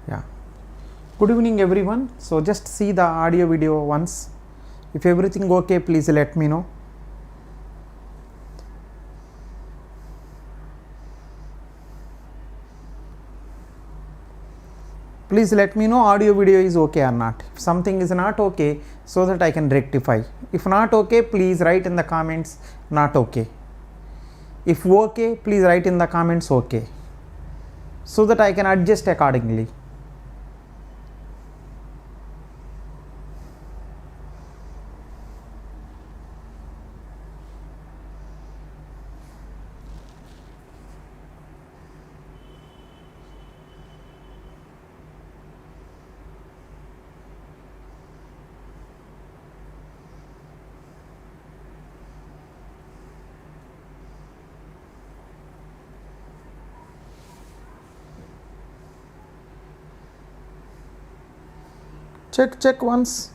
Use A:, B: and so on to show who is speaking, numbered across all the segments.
A: Yeah. Good evening everyone. So just see the audio video once. If everything okay, please let me know. Please let me know audio video is okay or not. If something is not okay, so that I can rectify. If not okay, please write in the comments not okay. If okay, please write in the comments okay, so that I can adjust accordingly. Check once.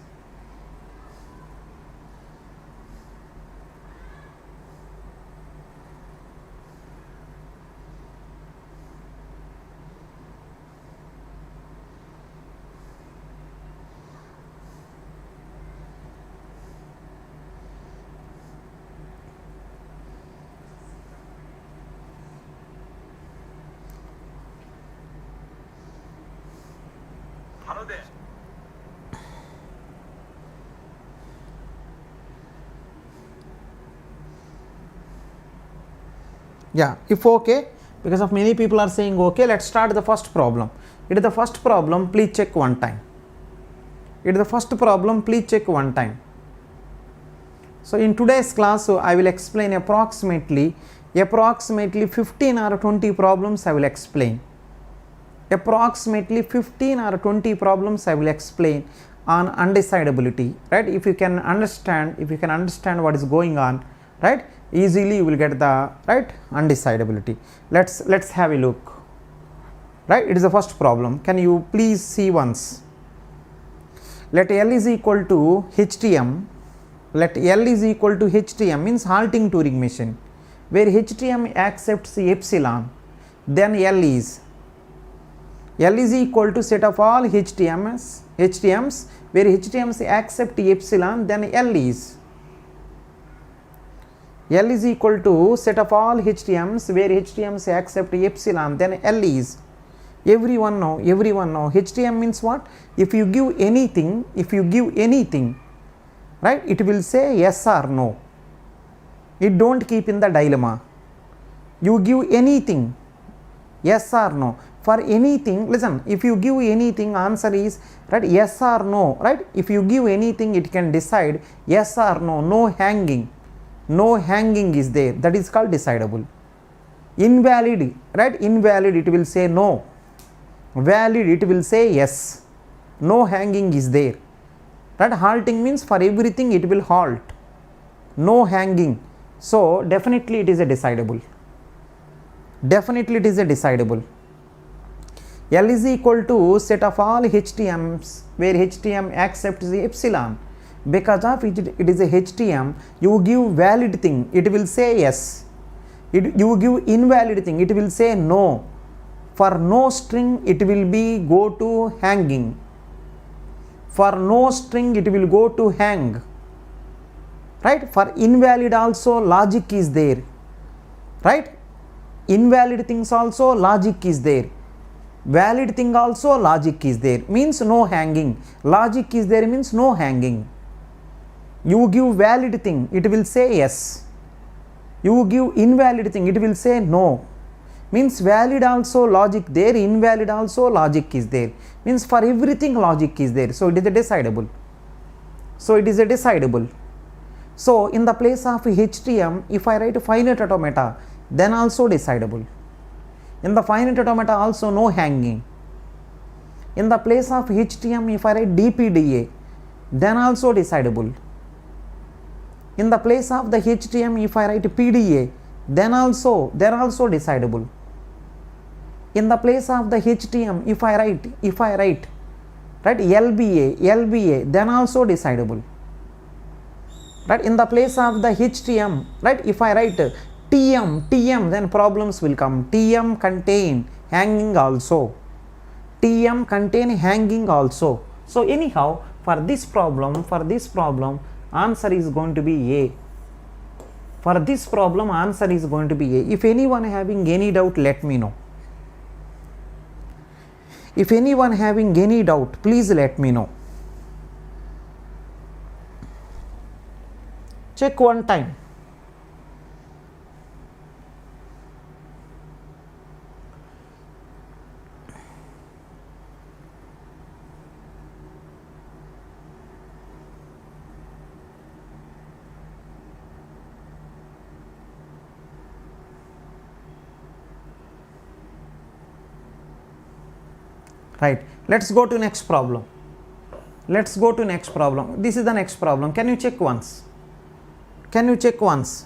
B: Hello there.
A: Yeah, if okay, because of many people are saying okay, let's start the first problem. It is the first problem, please check one time. It is the first problem, please check one time. So in today's class, I will explain approximately 15 or 20 problems I will explain. Approximately 15 or 20 problems I will explain on undecidability, right? If you can understand what is going on, right, easily you will get the right undecidability. Let's have a look. Right, it is the first problem. Can you please see once? Let L is equal to HTM. Let L is equal to HTM means halting Turing machine, where HTM accepts epsilon, then L is equal to set of all HTMs, where HTMs accept epsilon, then L is equal to set of all HTMs, where HTMs accept epsilon, then L is. Everyone know HTM means what? If you give anything, right, it will say yes or no. It don't keep in the dilemma. You give anything, yes or no. For anything, listen, if you give anything, answer is right yes or no, right? If you give anything, it can decide yes or no. No hanging is there, that is called decidable. Invalid, right? Invalid, it will say no. Valid, it will say yes. No hanging is there, right? Halting means for everything it will halt. No hanging, so definitely it is a decidable. L is equal to set of all HTMs, where HTM accepts the epsilon. Because of it is a HTM, you give valid thing, it will say yes. You give invalid thing, it will say no. For no string, it will be go to hanging. For no string, it will go to hang. Right? For invalid also logic is there. Right? Invalid things also logic is there. Valid thing also logic is there, means no hanging. Logic is there means no hanging. You give valid thing, it will say yes. You give invalid thing, it will say no. Means valid also logic there, invalid also logic is there. Means for everything logic is there. So it is a decidable. So in the place of HTM, if I write finite automata, then also decidable. In the finite automata also no hanging. In the place of HTM, if I write DPDA, then also decidable. In the place of the HTM, if I write PDA, then also decidable. In the place of the HTM, if I write right LBA, then also decidable. Right, in the place of the HTM, right, if I write TM, then problems will come. TM contain hanging also. TM contain hanging also. So anyhow, for this problem, answer is going to be A. For this problem, answer is going to be A. If anyone having any doubt, let me know. If anyone having any doubt, please let me know. Check one time. Right, let's go to next problem. Let's go to next problem. This is the next problem. Can you check once? Can you check once?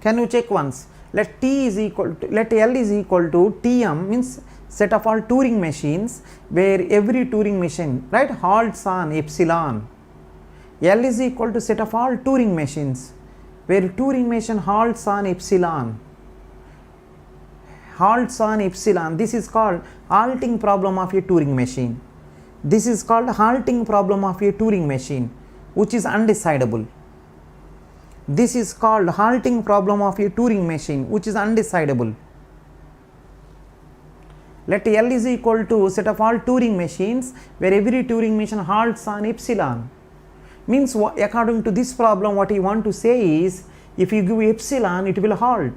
A: Can you check once? Let L is equal to TM, means set of all Turing machines, where every Turing machine, right, halts on epsilon. L is equal to set of all Turing machines, where Turing machine halts on epsilon. Halts on epsilon. This is called halting problem of a Turing machine. This is called halting problem of a Turing machine, which is undecidable. This is called halting problem of a Turing machine, which is undecidable. Let L is equal to set of all Turing machines, where every Turing machine halts on epsilon. Means according to this problem, what you want to say is, if you give epsilon, it will halt.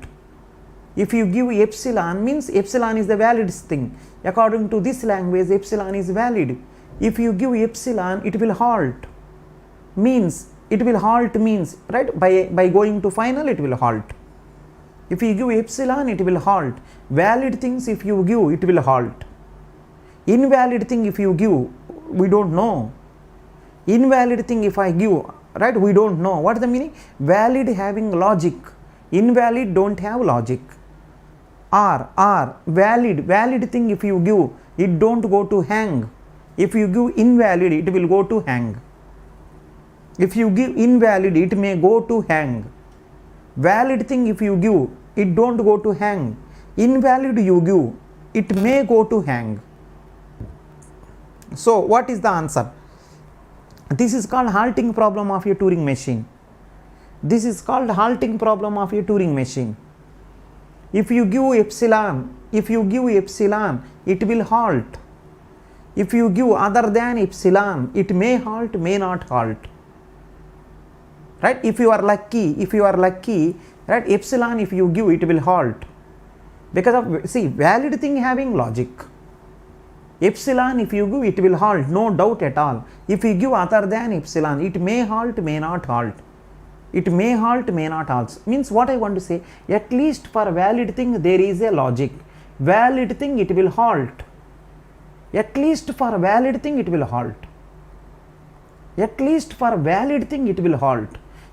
A: If you give epsilon, means epsilon is the valid thing. According to this language, epsilon is valid. If you give epsilon, it will halt. Means, it will halt means, right, by going to final, it will halt. If you give epsilon, it will halt. Valid things, if you give, it will halt. Invalid thing, if you give, we don't know. Invalid thing, if I give, right, we don't know. What is the meaning? Valid having logic. Invalid don't have logic. Valid thing, if you give, it don't go to hang. If you give invalid, it will go to hang. If you give invalid, it may go to hang. Valid thing, if you give, it don't go to hang. Invalid you give, it may go to hang. So what is the answer? This is called halting problem of a Turing machine. This is called halting problem of a Turing machine. If you give epsilon, it will halt. If you give other than epsilon, it may halt, may not halt. Right? If you are lucky, right, epsilon, if you give, it will halt. Because of, see, valid thing having logic. Epsilon, if you give, it will halt, no doubt at all. If you give other than epsilon, it may halt, may not halt. It may halt, may not halt. Means what I want to say, at least for valid thing, there is a logic. Valid thing, it will halt. At least for valid thing, it will halt. At least for valid thing, it will halt.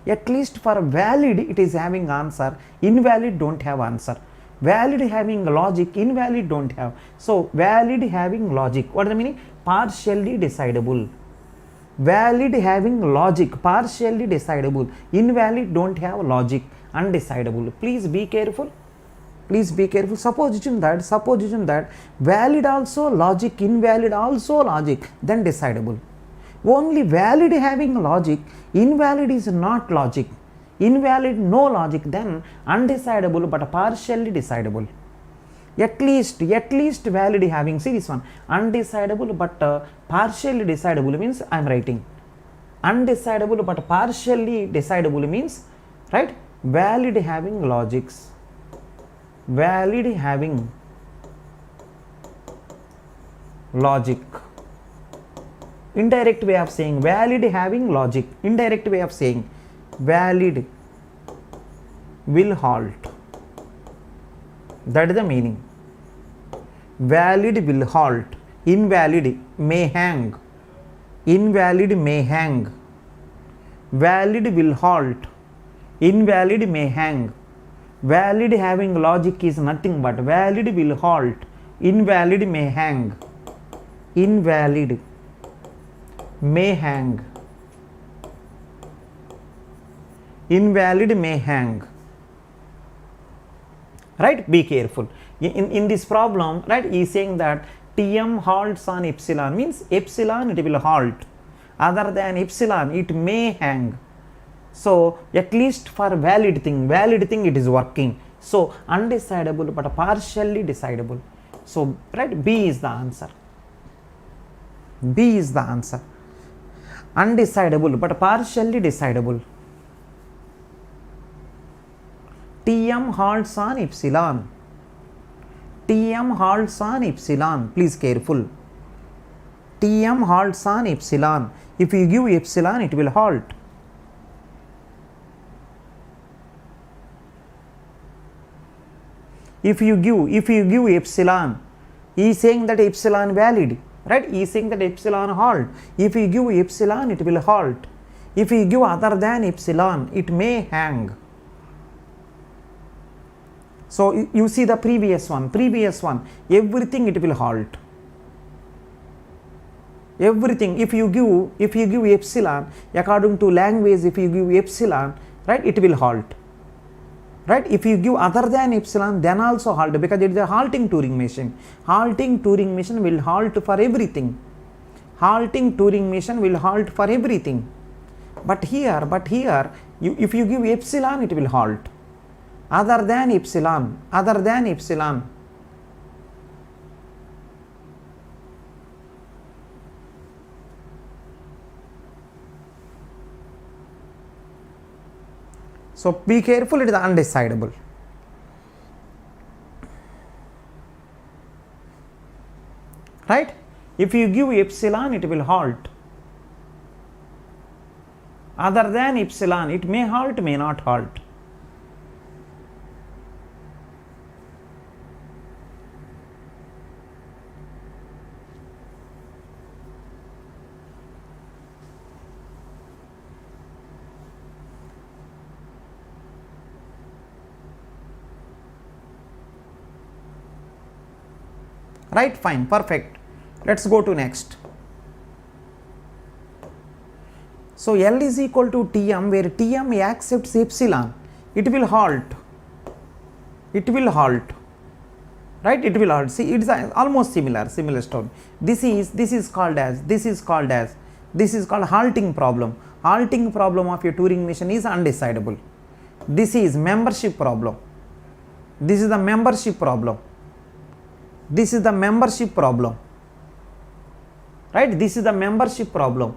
A: At least for valid, it is having answer. Invalid don't have answer. Valid having logic, invalid don't have. So valid having logic, what is the meaning? Partially decidable. Valid having logic, partially decidable. Invalid don't have logic, undecidable. Please be careful. Please be careful. Supposition that valid also logic, invalid also logic, then decidable. Only valid having logic, invalid is not logic. Invalid no logic, then undecidable but partially decidable. At least valid having, see this one, undecidable but partially decidable means I am writing. Undecidable but partially decidable means, right, valid having logics. Valid having logic. Indirect way of saying valid having logic. Indirect way of saying valid will halt. That is the meaning. Valid will halt. Invalid may hang. Invalid may hang. Valid will halt. Invalid may hang. Valid having logic is nothing but valid will halt. Invalid may hang. Invalid may hang. Invalid may hang. right? Be careful. In this problem, right, he is saying that Tm halts on epsilon, means epsilon it will halt, other than epsilon it may hang. So at least for valid thing it is working. So undecidable but partially decidable. So right, B is the answer. B is the answer. Undecidable but partially decidable. Tm halts on epsilon. Tm halts on epsilon. Please careful. Tm halts on epsilon. If you give epsilon, it will halt. If you give epsilon, he is saying that epsilon valid, right? He is saying that epsilon halt. If you give epsilon, it will halt. If you give other than epsilon, it may hang. So you see the previous one, everything it will halt. Everything, if you give epsilon, according to language, if you give epsilon, right, it will halt. Right? If you give other than epsilon, then also halt, because it is a halting Turing machine. Halting Turing machine will halt for everything. Halting Turing machine will halt for everything. But here, if you give epsilon, it will halt. Other than epsilon. So be careful, it is undecidable. Right? If you give epsilon, it will halt. Other than epsilon, it may halt, may not halt. Right, fine, perfect. Let's go to next. So L is equal to Tm, where Tm accepts epsilon, it will halt. Right, it will halt. See, it is almost similar story. This is called halting problem. Halting problem of a Turing machine is undecidable. This is membership problem. This is the membership problem. Right? This is the membership problem.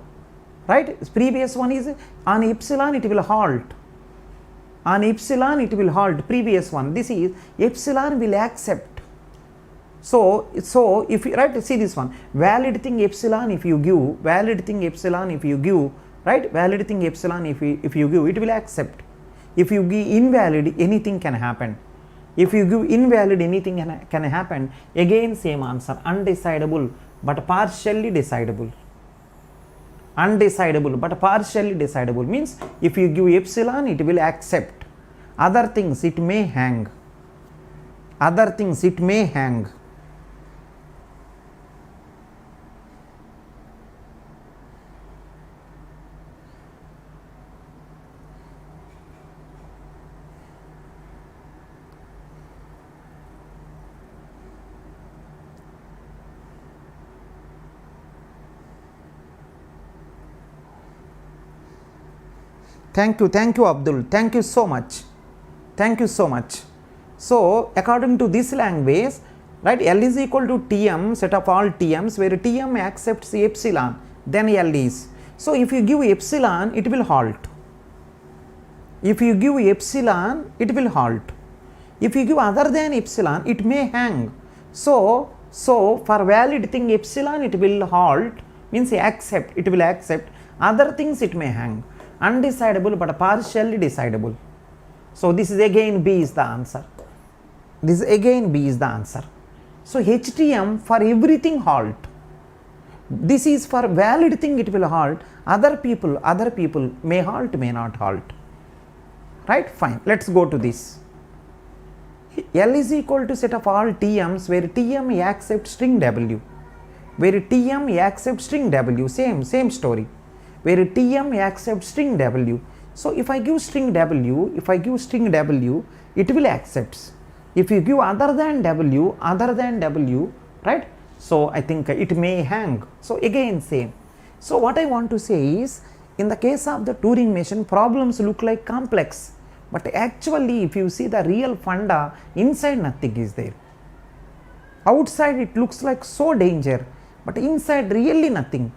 A: Right? Previous one is on epsilon it will halt. Previous one. This is epsilon will accept. So if you, right, see this one. Valid thing epsilon if you give. Right? Valid thing epsilon if you give, it will accept. If you give invalid, anything can happen. If you give invalid, anything can happen. Again same answer, undecidable but partially decidable. Undecidable but partially decidable means if you give epsilon, it will accept. Other things it may hang. Thank you Abdul, thank you so much. So according to this language, right, L is equal to Tm, set of all Tm's, where Tm accepts epsilon, then L is. So if you give epsilon, it will halt. If you give epsilon, it will halt. If you give other than epsilon, it may hang. So for valid thing epsilon, it will halt, means accept, it will accept. Other things it may hang. Undecidable but partially decidable. So this is again B is the answer. So HTM for everything halt. This is for valid thing it will halt. Other people may halt, may not halt. Right, fine. Let's go to this. L is equal to set of all Tm's, where Tm accepts string W. Same story. Where Tm accepts string W. So if I give string W, it will accept. If you give other than W, right? So I think it may hang. So again same. So what I want to say is, in the case of the Turing machine, problems look like complex, but actually if you see the real funda, inside nothing is there. Outside it looks like so danger, but inside really nothing.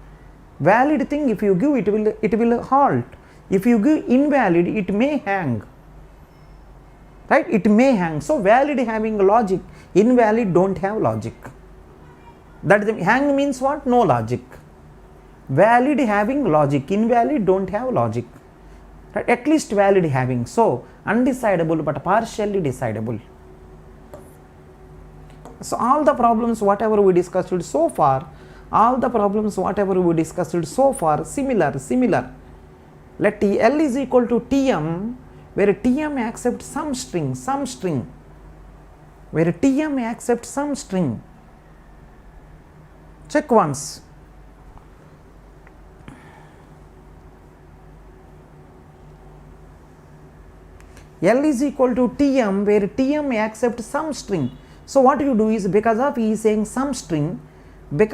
A: Valid thing, if you give, it will halt. If you give invalid, it may hang. Right? It may hang. So valid having logic, invalid don't have logic. That is, hang means what? No logic. Valid having logic, invalid don't have logic. Right? At least valid having. So undecidable but partially decidable. So all the problems whatever we discussed so far, similar. Let L is equal to Tm, where Tm accepts some string, where Tm accepts some string. Check once. L is equal to Tm, where Tm accepts some string. So what you do is, because of he is saying some string, then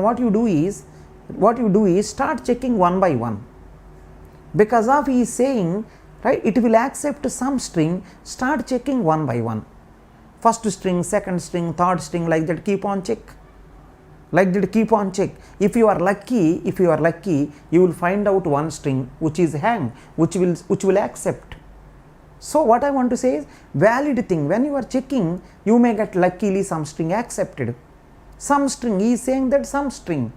A: what you do is start checking one by one. Because of he is saying, right, it will accept some string, start checking one by one. First string, second string, third string, like that, keep on check. If you are lucky, you will find out one string which is hang, which will accept. So what I want to say is, valid thing, when you are checking, you may get luckily some string accepted. Some string, he is saying that some string.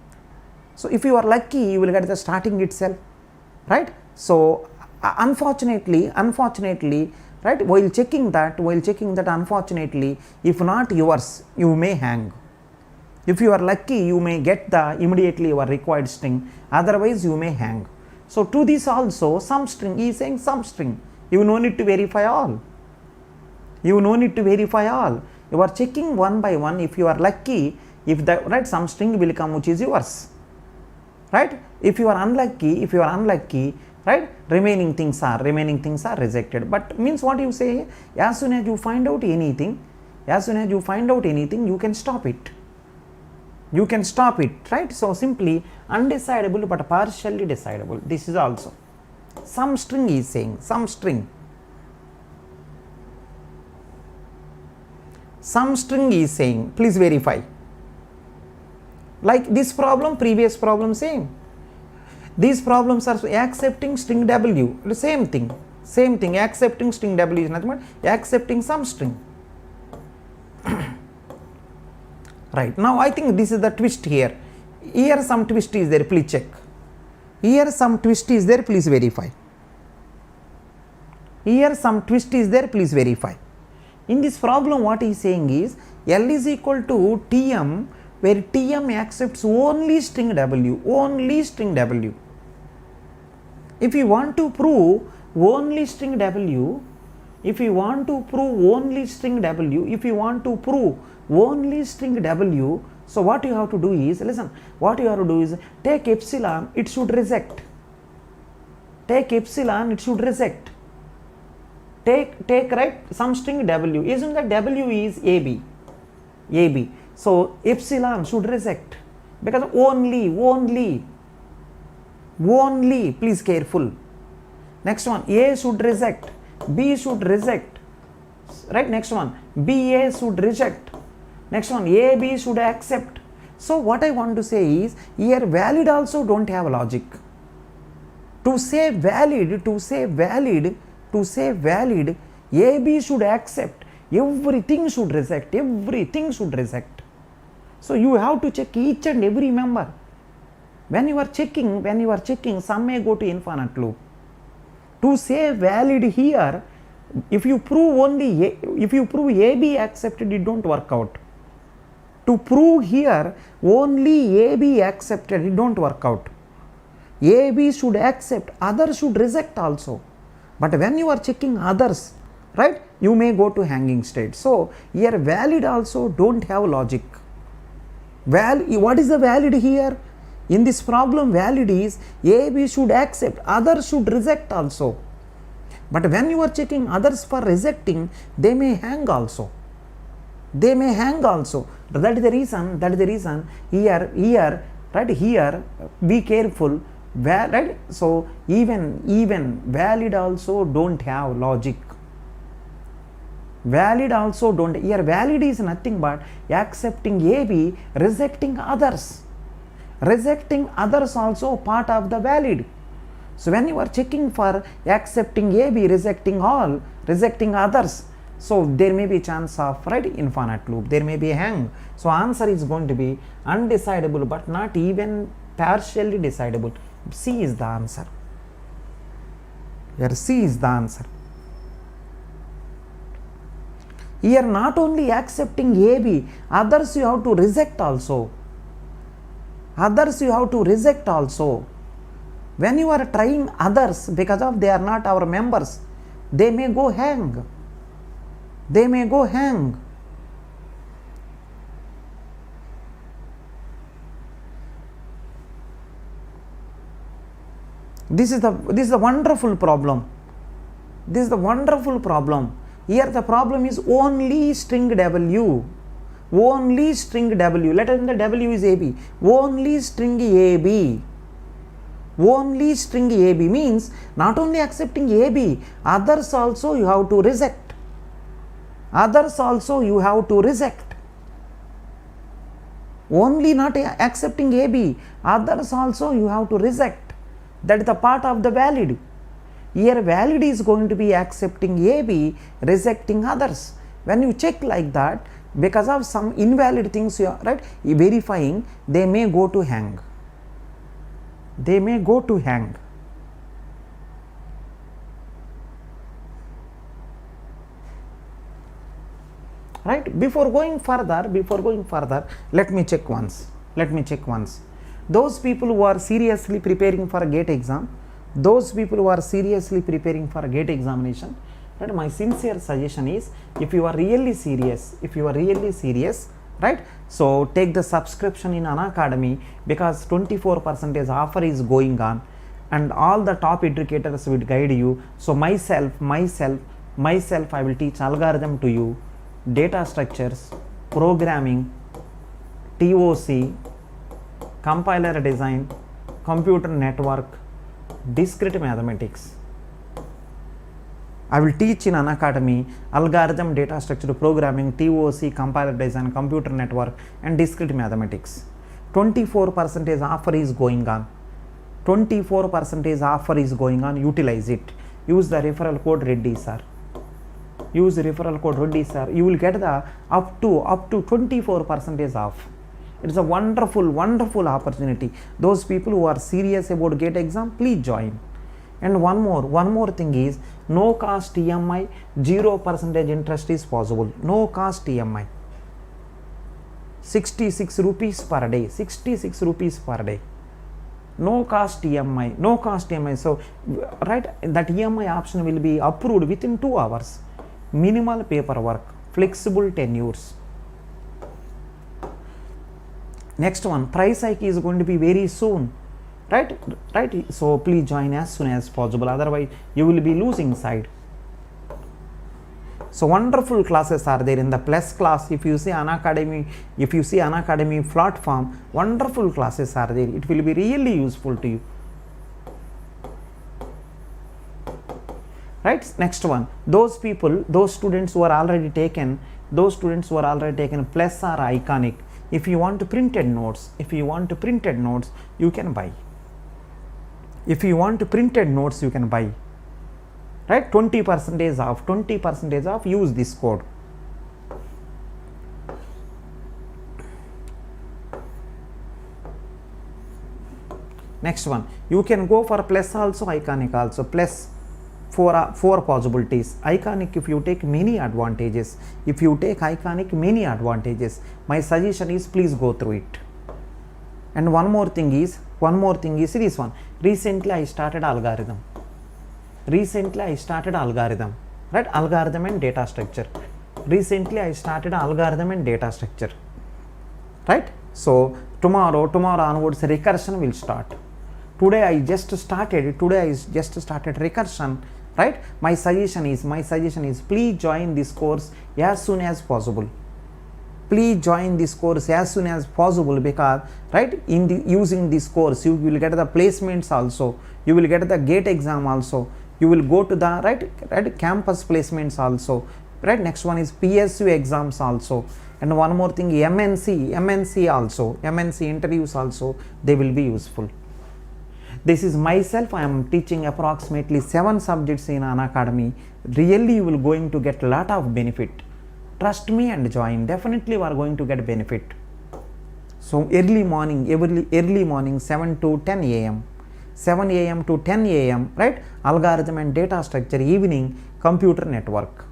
A: So if you are lucky, you will get the starting itself, right? So unfortunately, right, while checking that, unfortunately, if not yours, you may hang. If you are lucky, you may get the immediately your required string, otherwise you may hang. So to this also, some string, he is saying some string. You no need to verify all. You are checking one by one. If you are lucky, if the right some string will come which is yours. Right? If you are unlucky, right, remaining things are rejected. But means what you say, as soon as you find out anything, you can stop it. Right? So simply undecidable but partially decidable. This is also. Some string is saying, some string is saying, please verify. Like this problem, previous problem, same. These problems are accepting string W, the same thing, accepting string W is nothing but accepting some string. Right, now I think this is the twist here. Here some twist is there, please check. Here some twist is there, please verify. In this problem, what he is saying is, L is equal to Tm, where Tm accepts only string W. If you want to prove only string W, so what you have to do is, listen, take epsilon, it should reject. Take right some string W, isn't that W is AB. So epsilon should reject, because only, please careful. Next one, A should reject, B should reject, right? Next one, BA should reject. Next one, AB should accept. So what I want to say is, here valid also don't have logic. To say valid, AB should accept, everything should reject. So you have to check each and every member. When you are checking, some may go to infinite loop. To say valid here, if you prove AB accepted, it don't work out. To prove here only AB accepted, it don't work out. AB should accept, others should reject also. But when you are checking others, right, you may go to hanging state. So here valid also don't have logic. What is the valid here? In this problem, valid is AB should accept, others should reject also. But when you are checking others for rejecting, they may hang also. They may hang also. That is the reason here, right, here, be careful, right? So even valid also don't have logic. Valid also don't. Here valid is nothing but accepting AB, rejecting others. Rejecting others also part of the valid. So when you are checking for accepting AB, rejecting all, rejecting others, so there may be chance of, right, infinite loop, there may be a hang. So answer is going to be undecidable but not even partially decidable. C is the answer. Here C is the answer. Here not only accepting AB, others you have to reject also. Others you have to reject also. When you are trying others, because of they are not our members, they may go hang. They may go hang. This is the wonderful problem. This is the wonderful problem. Here the problem is only string W. Only string W. Let us say the W is AB. Only string AB. Only string AB means not only accepting AB, others also you have to reject. Others also you have to reject. Only not accepting AB, others also you have to reject. That is the part of the valid. Here valid is going to be accepting AB, rejecting others. When you check like that, because of some invalid things you are, right, verifying, they may go to hang. They may go to hang. Right? Before going further, let me check once. Those people who are seriously preparing for a GATE exam, examination, right, my sincere suggestion is, if you are really serious, right, so take the subscription in Unacademy, because 24% offer is going on and all the top educators will guide you. So myself I will teach algorithm to you, data structures, programming, TOC, compiler design, computer network, discrete mathematics. I will teach in Unacademy algorithm, data structure, programming, TOC, compiler design, computer network and discrete mathematics. 24% offer is going on. 24% offer is going on. Utilize it. Use the referral code ReddySir. Use the referral code ReddySir. You will get the up to 24% off. It's a wonderful opportunity. Those people who are serious about GATE exam, please join. And one more thing is, no cost EMI, 0% interest is possible. No cost EMI. 66 rupees per day. 66 rupees per day. No cost EMI. So, right, that EMI option will be approved within 2 hours. Minimal paperwork, flexible tenures. Next one, price hike is going to be very soon. Right? So please join as soon as possible. Otherwise, you will be losing side. So wonderful classes are there in the plus class. If you see Unacademy platform, wonderful classes are there. It will be really useful to you. Right? Next one, those students who are already taken plus are iconic. If you want printed notes, you can buy. If you want printed notes, you can buy. Right? 20% off, use this code. Next one, you can go for plus also, iconic also. Plus four possibilities. Iconic, if you take many advantages. If you take iconic, many advantages. My suggestion is, please go through it. And one more thing is this one. Recently I started algorithm. Right? Algorithm and data structure. Right? So tomorrow onwards recursion will start. Today I just started recursion. right? My suggestion is please join this course as soon as possible. Please join this course as soon as possible, because right, using this course you will get the placements also, you will get the GATE exam also, you will go to the right campus placements also, right? Next one is PSU exams also, and one more thing, MNC also, MNC interviews also, they will be useful. This is myself, I am teaching approximately 7 subjects in Unacademy. Really you will going to get lot of benefit. Trust me and join, definitely you are going to get benefit. So early morning 7 to 10 a.m. 7 a.m. to 10 a.m. right? Algorithm and data structure. Evening computer network.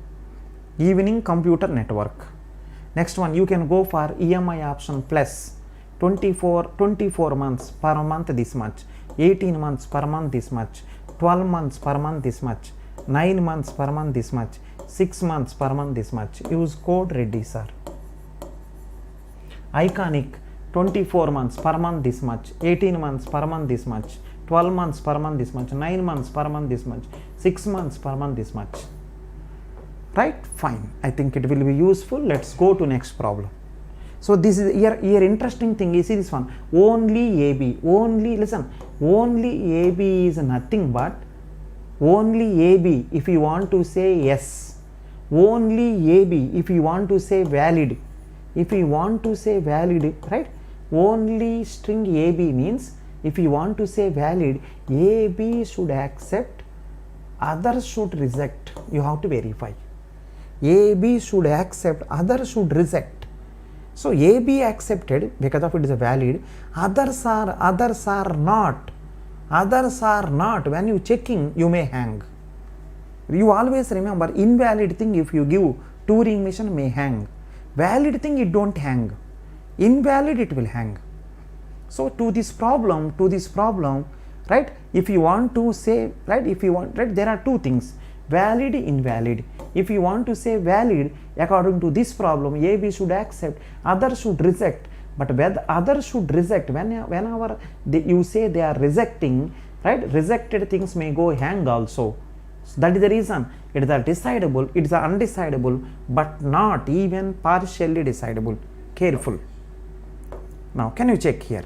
A: Next one, you can go for EMI option plus 24 months per month this much, 18 months per month this much, 12 months per month this much, 9 months per month this much, 6 months per month this much. Use code ReddySir. Iconic 24 months per month this much, 18 months per month this much, 12 months per month this much, 9 months per month this much, 6 months per month this much. Right? Fine. I think it will be useful. Let's go to next problem. So this is here interesting thing is this one. Only AB. Only AB is nothing but only AB if you want to say yes. Only AB if you want to say valid. If you want to say valid, right? Only string AB means if you want to say valid, AB should accept, others should reject. You have to verify. AB should accept, others should reject. So AB accepted because of it is a valid, others are not. When you checking, you may hang. You always remember, invalid thing if you give Turing machine may hang. Valid thing it don't hang. Invalid it will hang. So to this problem, right? If you want to say, right? There are two things, valid, invalid. If you want to say valid, according to this problem, AB should accept, others should reject. But whether others should reject, whenever you say they are rejecting, right? Rejected things may go hang also. So that is the reason it is a decidable, it is a undecidable, but not even partially decidable. Careful. Now can you check here?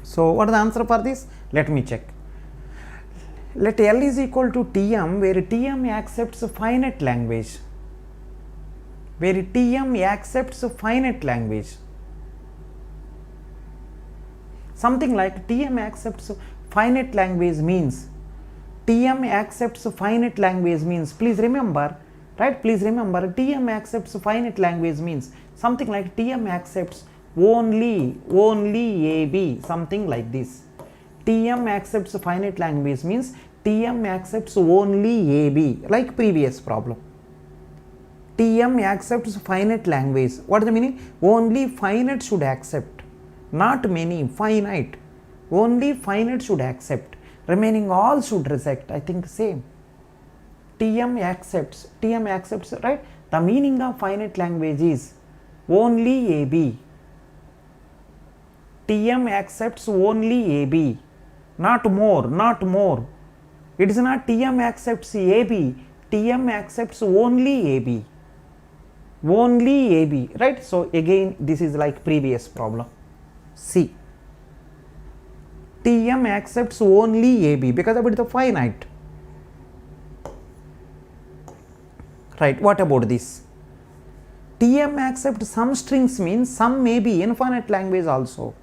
A: So what is the answer for this? Let me check. Let L is equal to TM, where TM accepts a finite language. where TM accepts finite language. Something like TM accepts finite language means, TM accepts finite language means, please remember, right, please remember, TM accepts finite language means something like TM accepts only AB, something like this. TM accepts finite language means TM accepts only AB, like previous problem. TM accepts finite language. What is the meaning? Only finite should accept, not many, finite. Only finite should accept, remaining all should reject. I think same. TM accepts, right? The meaning of finite language is only AB. TM accepts only AB, not more. It is not TM accepts AB, TM accepts only AB. Only AB, right? So again this is like previous problem. See, TM accepts only AB because of it is finite. Right, what about this? TM accepts some strings means some may be infinite language also.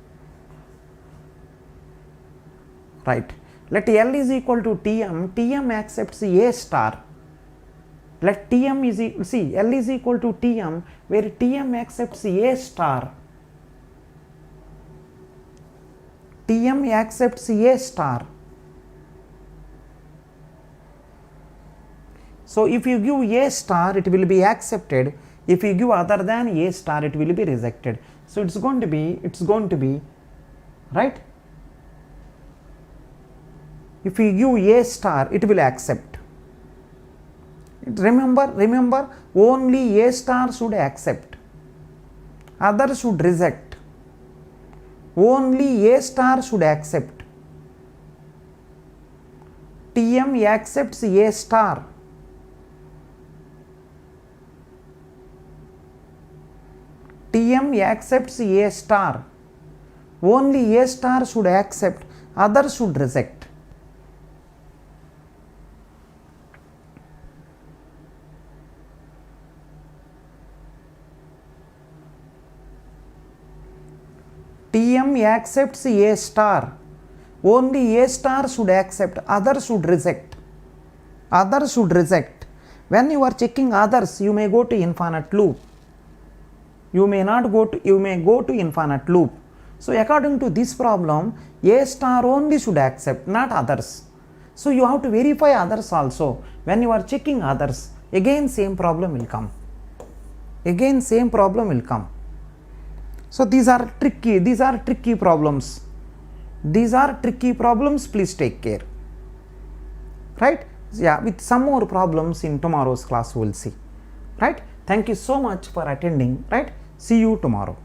A: Right, let L is equal to TM, TM accepts A star. Let TM is, see, L is equal to TM, where TM accepts A star. TM accepts A star. So if you give A star, it will be accepted. If you give other than A star, it will be rejected. So it's going to be, right? If you give A star, it will accept. Remember, only A star should accept, others should reject. Only A star should accept. TM accepts A star. TM accepts A star. Only A star should accept, others should reject. TM accepts A star. Only A star should accept, others should reject. Others should reject. When you are checking others, you may go to infinite loop. You may go to infinite loop. So according to this problem, A star only should accept, not others. So you have to verify others also. When you are checking others, again same problem will come. So these are tricky problems. Please take care. Right? Yeah, with some more problems in tomorrow's class we will see. Right? Thank you so much for attending. Right? See you tomorrow.